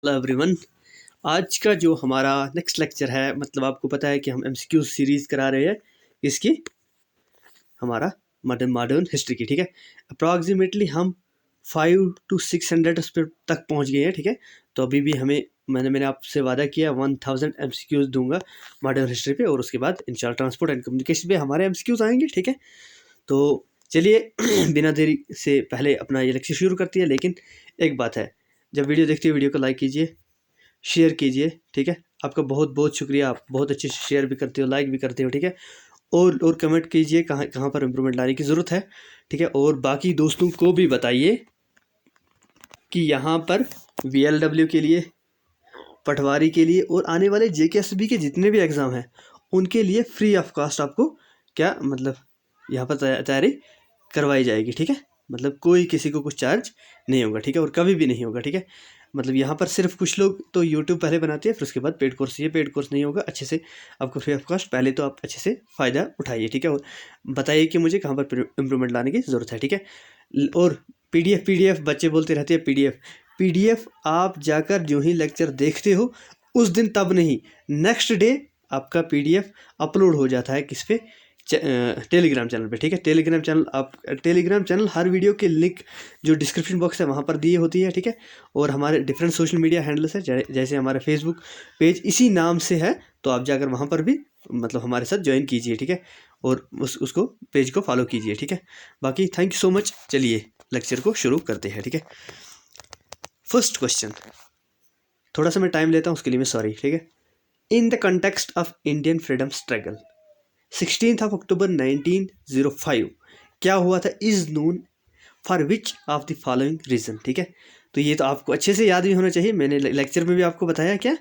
Hello everyone. आज का जो हमारा नेक्स्ट लेक्चर है, मतलब आपको पता है कि हम एमसीक्यू सीरीज़ करा रहे हैं इसकी, हमारा मॉडर्न हिस्ट्री की। ठीक है, अप्रॉक्सीमेटली हम 500 to 600 उस पर तक पहुंच गए हैं। ठीक है, तो अभी भी मैंने आपसे वादा किया 1000 एमसीक्यूज़ दूंगा मॉडर्न हिस्ट्री पे, और उसके बाद इंशाल्लाह ट्रांसपोर्ट एंड कम्युनिकेशन पे हमारे एमसीक्यूज़ आएंगे। ठीक है, तो चलिए बिना देरी से पहले अपना ये लेक्चर शुरू करती है। लेकिन एक बात है, जब वीडियो देखते हो वीडियो को लाइक कीजिए, शेयर कीजिए। ठीक है, आपका बहुत बहुत शुक्रिया, आप बहुत अच्छे से शेयर भी करते हो, लाइक भी करते हो। ठीक है, और कमेंट कीजिए कहाँ कहाँ पर इम्प्रूवमेंट लाने की ज़रूरत है। ठीक है, और बाकी दोस्तों को भी बताइए कि यहाँ पर VLW के लिए, पटवारी के लिए और आने वाले JKSB के जितने भी एग्ज़ाम हैं उनके लिए फ्री ऑफ कास्ट आपको क्या मतलब यहाँ पर तैयारी करवाई जाएगी। ठीक है, मतलब कोई किसी को कुछ चार्ज नहीं होगा। ठीक है, और कभी भी नहीं होगा। ठीक है, मतलब यहाँ पर सिर्फ कुछ लोग तो यूट्यूब पहले बनाते हैं, फिर उसके बाद पेड कोर्स। ये पेड कोर्स नहीं होगा, अच्छे से आपको फ्री ऑफ कॉस्ट। पहले तो आप अच्छे से फ़ायदा उठाइए। ठीक है, और बताइए कि मुझे कहाँ पर इम्प्रूवमेंट लाने की ज़रूरत है। ठीक है, और PDF बच्चे बोलते रहते हैं PDF आप जाकर जो ही लेक्चर देखते हो उस दिन, तब नहीं, नेक्स्ट डे आपका PDF अपलोड हो जाता है किस पे, टेलीग्राम चैनल पे। ठीक है, टेलीग्राम चैनल हर वीडियो के लिंक जो डिस्क्रिप्शन बॉक्स है वहाँ पर दिए होती है। ठीक है, और हमारे डिफरेंट सोशल मीडिया हैंडल्स है, जैसे हमारा फेसबुक पेज इसी नाम से है, तो आप जाकर वहाँ पर भी मतलब हमारे साथ ज्वाइन कीजिए। ठीक है, और उसको पेज को फॉलो कीजिए। ठीक है, बाकी थैंक यू सो मच। चलिए लेक्चर को शुरू करते हैं। ठीक है, फर्स्ट क्वेश्चन, थोड़ा सा मैं टाइम लेता हूँ उसके लिए मैं सॉरी। ठीक है, in the context of Indian freedom struggle 16 October 1905 क्या हुआ था, is known for which of the following reason. ठीक है, तो ये तो आपको अच्छे से याद भी होना चाहिए। मैंने लेक्चर में भी आपको बताया क्या,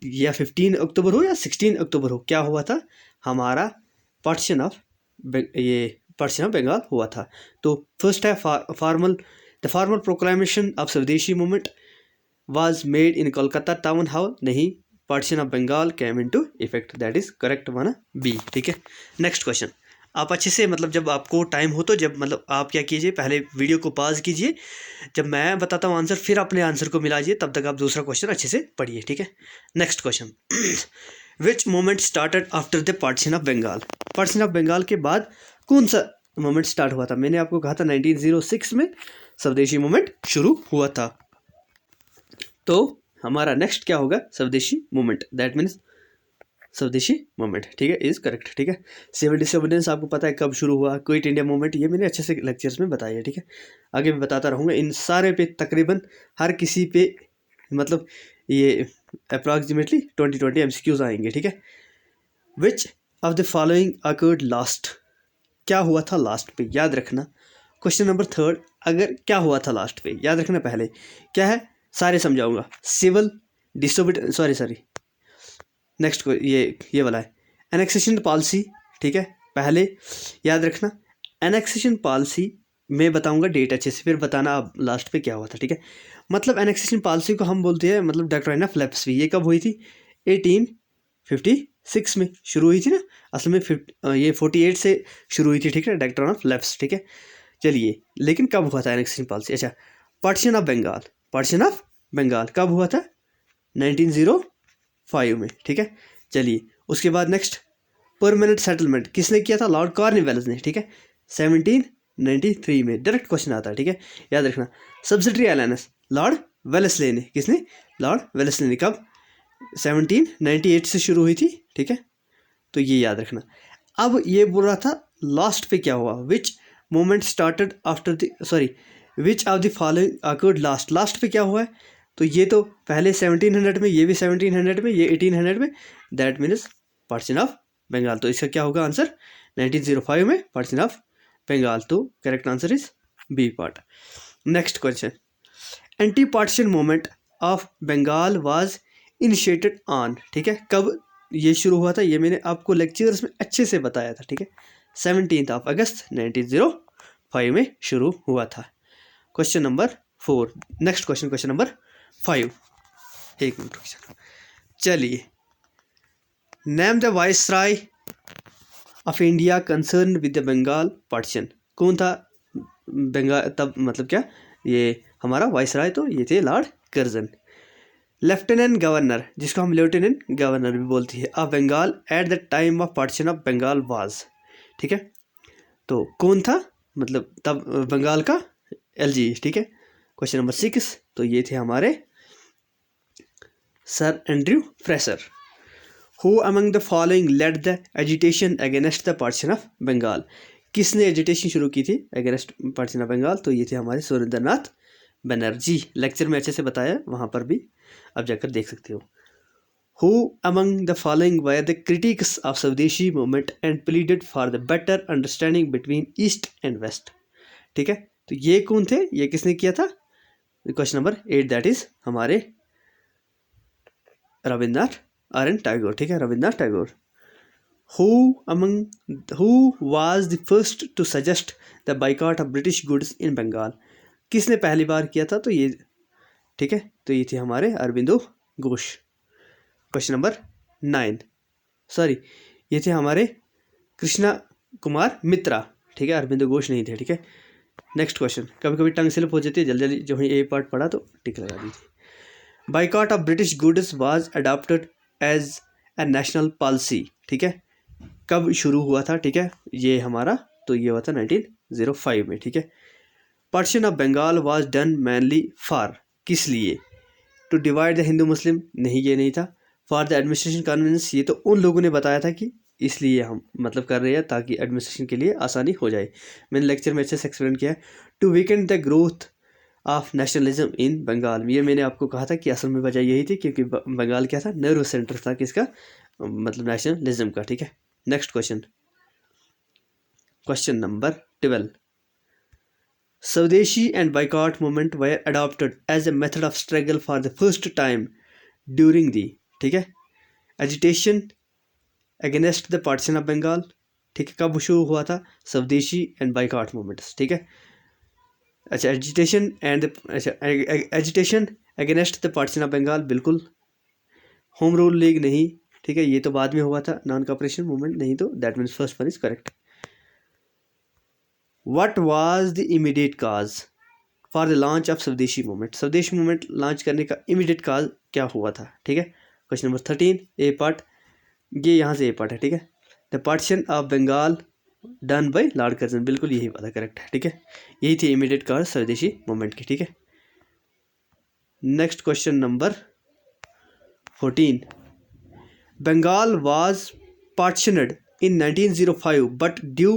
या 15 अक्टूबर हो या 16 अक्टूबर हो, क्या हुआ था, हमारा पार्टीशन ऑफ बंगाल हुआ था। तो फर्स्ट है द फॉर्मल प्रोक्लामेशन ऑफ स्वदेशी movement was made in Kolkata town hall. नहीं, partition of Bengal came into effect, that is correct one B. ठीक है, नेक्स्ट क्वेश्चन, आप अच्छे से मतलब जब आपको टाइम हो तो जब मतलब आप क्या कीजिए, पहले वीडियो को पॉज कीजिए, जब मैं बताता हूँ आंसर फिर अपने आंसर को मिलाइए, तब तक आप दूसरा क्वेश्चन अच्छे से पढ़िए। ठीक है, next question, which moment started after the partition of Bengal. Partition of Bengal के बाद कौन सा मोमेंट स्टार्ट हुआ था? मैंने आपको कहा था 1906 में स्वदेशी मूवमेंट शुरू हुआ था। तो हमारा नेक्स्ट क्या होगा, स्वदेशी मूवमेंट, दैट मीन्स स्वदेशी मूवमेंट। ठीक है, इज करेक्ट। ठीक है, सिविल डिसोबीडियंस आपको पता है कब शुरू हुआ, क्विट इंडिया मूवमेंट, ये मैंने अच्छे से लेक्चर्स में बताया है। ठीक है, आगे मैं बताता रहूँगा इन सारे पे, तकरीबन हर किसी पे मतलब ये अप्रॉक्सीमेटली 20 MCQs आएंगे। ठीक है, which of the following occurred last, क्या हुआ था लास्ट पे, याद रखना। क्वेश्चन नंबर 3, अगर क्या हुआ था लास्ट पे याद रखना, पहले क्या है सारे समझाऊंगा। सिविल डिसोबीडियंस, सॉरी नेक्स्ट को ये वाला है एनेक्सेशन पॉलिसी। ठीक है, पहले याद रखना एनेक्सेशन पॉलिसी में बताऊंगा डेट अच्छे से, फिर बताना आप लास्ट पे क्या हुआ था। ठीक है, मतलब एनेक्सेशन पॉलिसी को हम बोलते हैं मतलब डॉक्ट्राइन ऑफ लेप्स। ये कब हुई थी? 1856 में शुरू हुई थी ना, असल में ये 48 से शुरू हुई थी। ठीक है, डॉक्ट्राइन ऑफ लेप्स। ठीक है, चलिए लेकिन कब हुआ था एनेक्सेशन पॉलिसी? अच्छा, पार्टीशन ऑफ बंगाल कब हुआ था? 1905 में। ठीक है, चलिए उसके बाद नेक्स्ट, परमानेंट सेटलमेंट किसने किया था? लॉर्ड कॉर्नवालिस ने। ठीक है, 1793 में। डायरेक्ट क्वेश्चन आता है। ठीक है, याद रखना। सब्सिडरी अलायंस लॉर्ड वेलेस्ले ने, किसने? लॉर्ड वेलेस्ले ने। कब? 1798 से शुरू हुई थी। ठीक है, तो ये याद रखना। अब ये बोल रहा था लास्ट पे क्या हुआ, which moment started after the which of the following occurred last, last पे क्या हुआ है? तो ये तो पहले 1700 में, ये भी 1700 में, ये 1800 में, that means partition of Bengal. तो इसका क्या होगा आंसर? 1905 में पार्टीशन ऑफ बंगाल। तो correct answer is B part. Next question, anti partition movement of Bengal was initiated on. ठीक है, कब ये शुरू हुआ था? ये मैंने आपको लेक्चर्स में अच्छे से बताया था। ठीक है, 17 अगस्त 1905 में शुरू हुआ था। Question number 4, next question number 5, एक मिनट। चलिए, name the viceroy of India concern with the Bengal partition. कौन था बंगाल तब, मतलब क्या ये हमारा वाइसराय? तो ये थे लॉर्ड कर्जन। लेफ्टिनेंट गवर्नर, जिसको हम लेफ्टिनेंट गवर्नर भी बोलती है, of Bengal at the time of partition of Bengal was, ठीक है। तो कौन था, मतलब तब बंगाल का एलजी, ठीक है। क्वेश्चन नंबर 6, तो ये थे हमारे sir Andrew Fraser. Who among the following led the agitation against the partition of Bengal, किसने एजिटेशन शुरू की थी अगेंस्ट पार्टीशन ऑफ बंगाल, तो ये थे हमारे सुरेंद्र नाथ बनर्जी। लेक्चर में अच्छे से बताया, वहाँ पर भी आप जाकर देख सकते हो। Who among the following were the critics of Swadeshi movement and pleaded for the better understanding between East and West, ठीक है। तो ये कौन थे, ये किसने किया था, क्वेश्चन नंबर 8, दैट इज हमारे रविन्द्रनाथ आर.एन. टैगोर, ठीक है, Rabindranath Tagore. Who was the first to suggest the boycott of British goods in Bengal, किसने पहली बार किया था, तो ये, ठीक है, तो ये थे हमारे Aurobindo Ghosh. Question number 9, sorry, ये थे हमारे कृष्णा कुमार मित्रा, ठीक है, अरविंदो घोष नहीं थे, ठीक है। नेक्स्ट क्वेश्चन, कभी कभी टंग स्लिप हो जाती है, जल्दी जल्दी जो है ये पार्ट पढ़ा तो टिक लगा दीजिए। Boycott of British goods was adopted as a national policy, ठीक है, कब शुरू हुआ था, ठीक है, ये हमारा, तो ये हुआ था 1905 में, ठीक है। Partition of Bengal was done mainly for, किस लिए, to divide the Hindu Muslim, नहीं ये नहीं था। फॉर द एडमिनिस्ट्रेशन कन्वीनियंस, ये तो उन लोगों ने बताया था कि इसलिए हम मतलब कर रहे हैं ताकि एडमिनिस्ट्रेशन के लिए आसानी हो जाए, मैंने लेक्चर में अच्छे से एक्सप्लेन किया है। To weaken the growth of nationalism in Bengal, ये मैंने आपको कहा था कि असल में वजह यही थी क्योंकि बंगाल क्या था, नेहरू सेंटर था किसका, मतलब नेशनलिज्म का, ठीक है। Next question, question number 12, swadeshi and boycott movement were adopted as a method of struggle for the first time during the, ठीक है, agitation against the partition of Bengal, ठीक है, कब शुरू हुआ था, स्वदेशी एंड बाइकॉट मूवमेंट्स, ठीक है। अच्छा, agitation and agitation against the partition of Bengal, बिल्कुल। होम रूल लीग नहीं, ठीक है, ये तो बाद में हुआ था, नॉन कॉपरेशन मूवमेंट नहीं, तो that means first one is correct. What was the immediate cause for the launch of स्वदेशी मूवमेंट, स्वदेशी मूवमेंट लॉन्च करने का इमीडिएट काज क्या हुआ था, ठीक है। क्वेश्चन नंबर 13, ए पार्ट, ये यहाँ से ए पार्ट है, ठीक है। The partition of Bengal done by Lord Curzon, बिल्कुल यही बात है, करेक्ट है, ठीक है, यही थी इमीडिएट काज स्वदेशी मूवमेंट की, ठीक है। Next question number 14, Bengal was partitioned in 1905 but due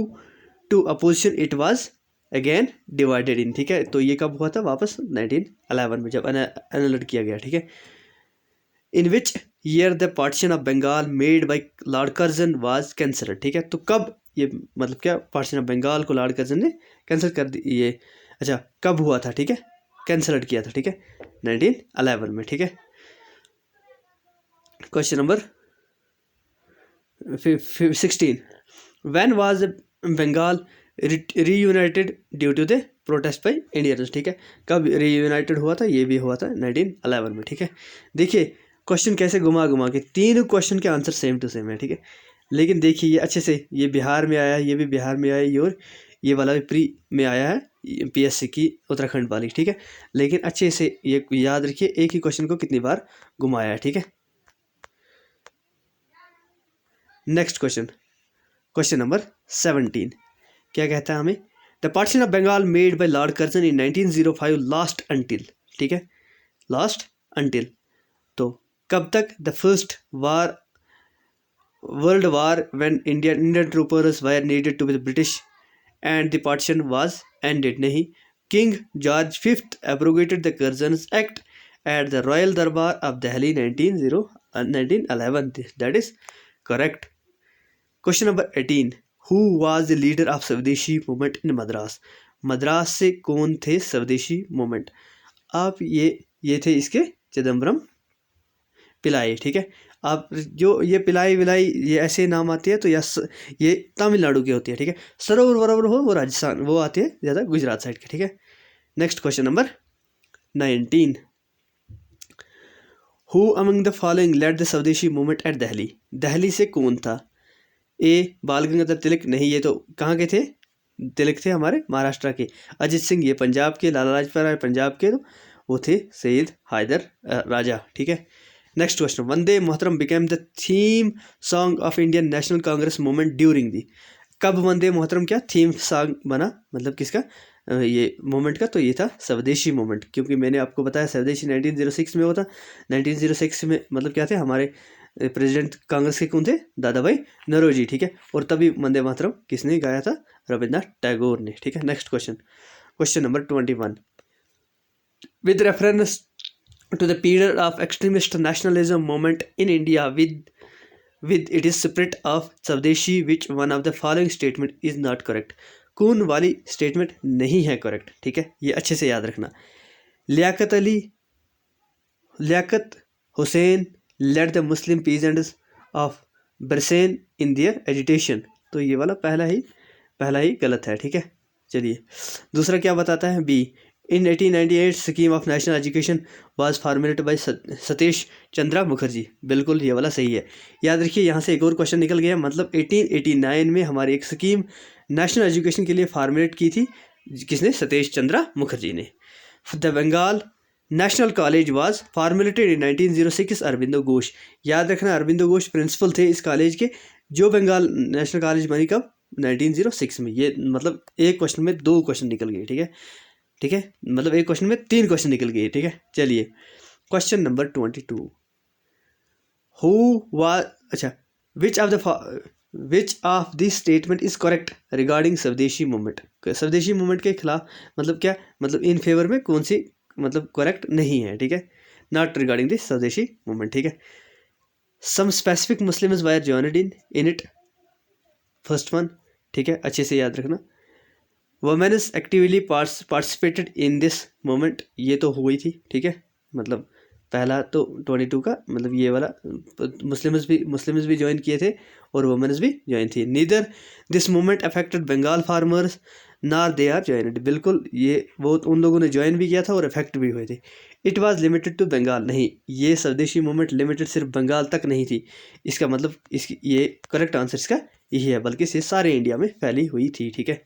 to opposition it was again divided in, ठीक है, तो ये कब हुआ था, वापस 1911 में जब एनलड किया गया, ठीक है। In which year the partition of Bengal made by Lord Curzon was cancelled, ठीक है, तो कब ये मतलब क्या, पार्टीशन ऑफ बंगाल को लॉर्ड कर्जन ने कैंसिल कर दी, ये अच्छा कब हुआ था, ठीक है, कैंसल्ड किया था, ठीक है, 1911 में, ठीक है। Question number 16, when was Bengal reunited due to the protest by Indians, ठीक है, कब रीयूनाइटेड हुआ था, ये भी हुआ था 1911 में, ठीक है। देखिए क्वेश्चन कैसे घुमा घुमा के, तीनों क्वेश्चन के आंसर सेम टू सेम है, ठीक है, लेकिन देखिए ये अच्छे से, ये बिहार में आया है, ये भी बिहार में आया है, और ये वाला भी प्री में आया है पीएससी की उत्तराखंड वाली, ठीक है, लेकिन अच्छे से ये याद रखिए एक ही क्वेश्चन को कितनी बार घुमाया है, ठीक है। नेक्स्ट क्वेश्चन, क्वेश्चन नंबर 17, क्या कहता है हमें, the partition of Bengal made by Lord Curzon in 1905 last until, ठीक है, लास्ट अंटिल, तो कब तक, the first war world war when Indian troopers were needed to with British and the partition was ended, नहीं, King George fifth abrogated the Curzon's act at the royal durbar of Delhi 1911, that is correct. Question number 18, who was the leader of स्वदेशी movement इन मद्रास, मद्रास से कौन थे स्वदेशी movement, आप ये थे इसके चिदम्बरम पिलाई, ठीक है। आप जो ये पिलाई विलाई ये ऐसे नाम आती है तो ये तमिलनाडु की होती है, ठीक है, सरोवर वरोवर हो वो राजस्थान, वो आती है ज़्यादा गुजरात साइड के, ठीक है। Next question number 19, who among the following led the swadeshi movement at Delhi, Delhi से कौन था, ए बाल गंगाधर तिलक, नहीं ये तो कहाँ के थे, तिलक थे हमारे महाराष्ट्र के, अजित सिंह ये पंजाब के, लाला लाजपत राय पंजाब के, तो वो थे सैयद हैदर राजा, ठीक है। Next question, Vande Mataram became the theme song of Indian national Congress movement during the, कब वंदे मातरम क्या थीम सॉन्ग बना, मतलब किसका, ये मूवमेंट का, तो ये था स्वदेशी मूवमेंट, क्योंकि मैंने आपको बताया स्वदेशी 1906 में होता। 1906 में मतलब क्या थे, हमारे प्रेसिडेंट कांग्रेस के कौन थे, दादा भाई नौरोजी, ठीक है। और तभी वंदे मातरम किसने गाया था, रविन्द्रनाथ टैगोर ने, ठीक है। Next question, question number 21, with reference to the period of extremist nationalism movement in India with it is spirit of Swadeshi, which one of the following statement is not correct, कौन वाली स्टेटमेंट नहीं है correct, ठीक है, ये अच्छे से याद रखना। Liaquat Hussain led the Muslim peasants of Barisal in their agitation, तो ये वाला पहला ही गलत है, ठीक है। चलिए दूसरा क्या बताता है, B, in 1898 scheme of national education was formulated by Satish Chandra Mukherjee, बिल्कुल ये वाला सही है। याद रखिए यहाँ से एक और क्वेश्चन निकल गया, मतलब 1889 में हमारी एक स्कीम नेशनल एजुकेशन के लिए फॉर्मुलेट की थी, किसने, सतीश चंद्रा मुखर्जी ने। The Bengal national college was formulated in 1906 Aurobindo Ghosh, याद रखना अरबिंदो घोष प्रिंसिपल थे इस कॉलेज के, जो बंगाल नेशनल कॉलेज बनी कब, 1906 में। ये मतलब एक क्वेश्चन में 2 क्वेश्चन निकल गए, ठीक है, मतलब एक क्वेश्चन में 3 क्वेश्चन निकल गए, ठीक है। चलिए क्वेश्चन नंबर 22, हु वाज, अच्छा, which of this statement is correct regarding स्वदेशी मूवमेंट, स्वदेशी मूवमेंट के खिलाफ मतलब क्या, मतलब इन फेवर में कौन सी मतलब करेक्ट नहीं है, ठीक है, not regarding this swadeshi movement, ठीक है। Some specific Muslims were joined in it, first one, ठीक है, अच्छे से याद रखना। Womens actively participated in this movement, ये तो हुई थी, ठीक है, मतलब पहला तो 22 का मतलब ये वाला मुस्लिम्स भी ज्वाइन किए थे और वुमेन्स भी ज्वाइन थी। Neither this movement affected Bengal farmers nor they are joined, बिल्कुल ये वो उन लोगों ने ज्वाइन भी किया था और इफेक्ट भी हुए थे। It was limited to Bengal, नहीं, ये स्वदेशी मूवमेंट लिमिटेड सिर्फ बंगाल तक नहीं थी, इसका मतलब इसकी ये करेक्ट आंसर इसका यही है, बल्कि ये सारे इंडिया में फैली हुई थी, ठीक है।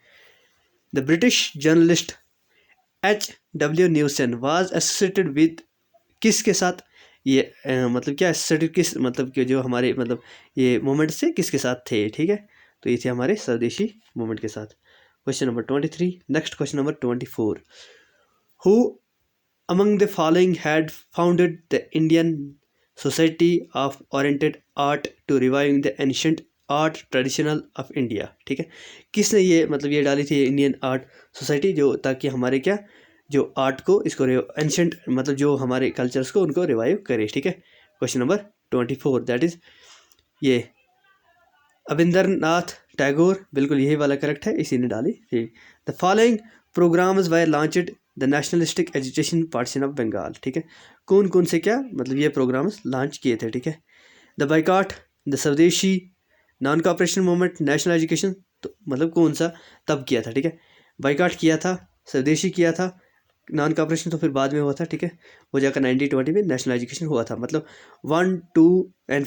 The British journalist H.W. न्यूसन was associated with, किसके साथ, ये मतलब क्या एसोसिएटेड किस, मतलब कि जो हमारे मतलब ये मूवमेंट से किसके साथ थे, ठीक है, तो ये थे हमारे स्वदेशी मूवमेंट के साथ। Question number 23, next question number 24, who among the following had founded the Indian society of oriented art to revive the ancient art traditional of India, ठीक है, किसने ये मतलब ये डाली थी इंडियन आर्ट सोसाइटी, जो ताकि हमारे क्या जो आर्ट को इसको एंशिएंट मतलब जो हमारे कल्चर्स को उनको रिवाइव करे, ठीक है। क्वेश्चन नंबर 24, दैट इज ये रविंद्रनाथ टैगोर, बिल्कुल यही वाला करेक्ट है, इसी ने डाली थी। The following programs were launched the nationalistic education partition of Bengal, ठीक है, कौन कौन से क्या मतलब ये प्रोग्राम्स लॉन्च किए थे, ठीक है। द बाइकॉट, द स्वदेशी, non cooperation movement, national education, तो मतलब कौन सा तब किया था, ठीक है, बाइकॉट किया था, स्वदेशी किया था, नॉन कॉपरेशन तो फिर बाद में हुआ था, ठीक है, वो जाकर 1920 में नेशनल एजुकेशन हुआ था। मतलब 1, 2 and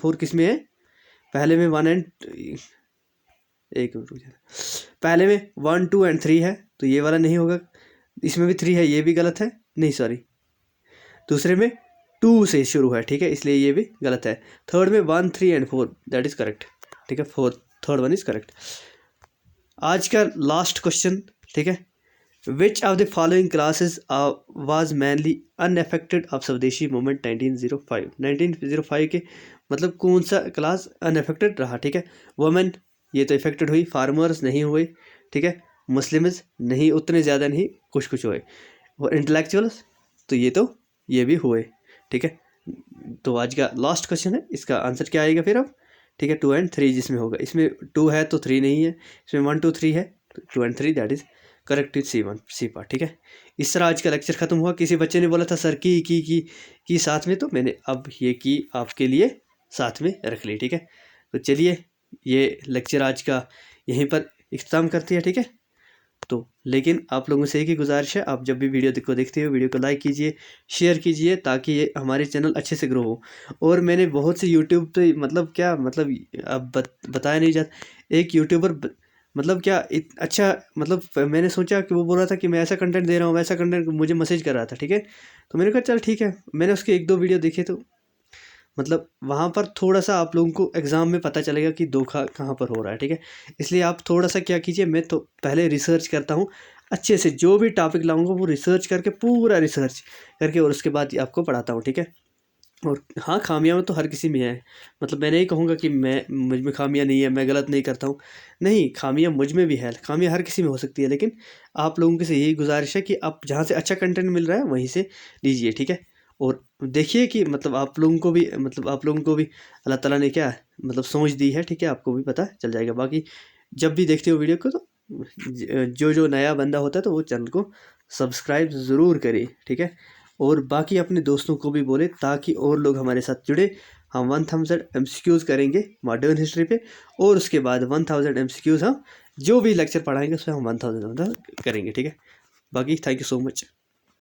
4 किस में है, पहले में 1 and एक पहले में 1, 2 and 3 है, तो ये वाला नहीं होगा, इसमें भी 3 है, ये भी गलत है, नहीं सॉरी, दूसरे में 2 से शुरू है, ठीक है, इसलिए ये भी गलत है। थर्ड में 1, 3 and 4 दैट इज करेक्ट, ठीक है, थर्ड वन इज करेक्ट। आज का लास्ट क्वेश्चन, ठीक है, which of the following classes was mainly unaffected of स्वदेशी मूवमेंट 1905 के मतलब कौन सा क्लास अनएफेक्टेड रहा, ठीक है। वुमेन ये तो इफेक्टेड हुई, फार्मर्स नहीं हुए, ठीक है, मुस्लिम्स नहीं, उतने ज़्यादा नहीं, कुछ हुए, और इंटेलेक्चुअल्स तो ये भी हुए, ठीक है। तो आज का लास्ट क्वेश्चन है, इसका आंसर क्या आएगा फिर अब, ठीक है, 2 and 3 जिसमें होगा, इसमें 2 है तो 3 नहीं है, इसमें 1, 2, 3 है, तो 2 and 3 that is correct is C part, ठीक है। इस तरह आज का लेक्चर खत्म हुआ। किसी बच्चे ने बोला था सर की साथ में, तो मैंने अब ये की आपके लिए साथ में रख ली, ठीक है। तो चलिए ये लेक्चर आज का यहीं पर इख्तिताम करती है, ठीक है। तो लेकिन आप लोगों से एक ही गुजारिश है, आप जब भी वीडियो को देखते हो वीडियो को लाइक कीजिए, शेयर कीजिए, ताकि ये हमारे चैनल अच्छे से ग्रो हो। और मैंने बहुत से यूट्यूब पे मतलब क्या मतलब अब बताया नहीं जाता, एक यूट्यूबर मतलब क्या अच्छा, मतलब मैंने सोचा कि वो बोल रहा था कि मैं ऐसा कंटेंट दे रहा हूँ, वैसा कंटेंट मुझे मैसेज कर रहा था, ठीक है। तो मैंने कहा चल ठीक है, मैंने उसके 1-2 वीडियो देखे, तो मतलब वहाँ पर थोड़ा-सा आप लोगों को एग्ज़ाम में पता चलेगा कि धोखा कहाँ पर हो रहा है, ठीक है। इसलिए आप थोड़ा-सा क्या कीजिए, मैं तो पहले रिसर्च करता हूँ अच्छे से, जो भी टॉपिक लाऊँगा वो रिसर्च करके, पूरा रिसर्च करके, और उसके बाद आपको पढ़ाता हूँ, ठीक है। और हाँ, खामियाँ तो हर किसी में है, मतलब मैं नहीं कहूँगा कि मुझ में खामियाँ नहीं है, मैं गलत नहीं करता हूँ। नहीं, खामियाँ मुझ में भी है, खामियाँ हर किसी में हो सकती है, लेकिन आप लोगों से यही गुज़ारिश है कि आप जहाँ से अच्छा कंटेंट मिल रहा है वहीं से लीजिए, ठीक है। और देखिए कि मतलब आप लोगों को भी अल्लाह ताला ने क्या मतलब समझ दी है, ठीक है, आपको भी पता चल जाएगा। बाकी जब भी देखते हो वीडियो को, तो जो नया बंदा होता है तो वो चैनल को सब्सक्राइब ज़रूर करे, ठीक है। और बाकी अपने दोस्तों को भी बोले, ताकि और लोग हमारे साथ जुड़े। हम 1000 MCQs करेंगे मॉडर्न हिस्ट्री पे, और उसके बाद 1000 MCQs हम जो भी लेक्चर पढ़ाएंगे उसमें हम 1000 करेंगे, ठीक है। बाकी थैंक यू सो मच।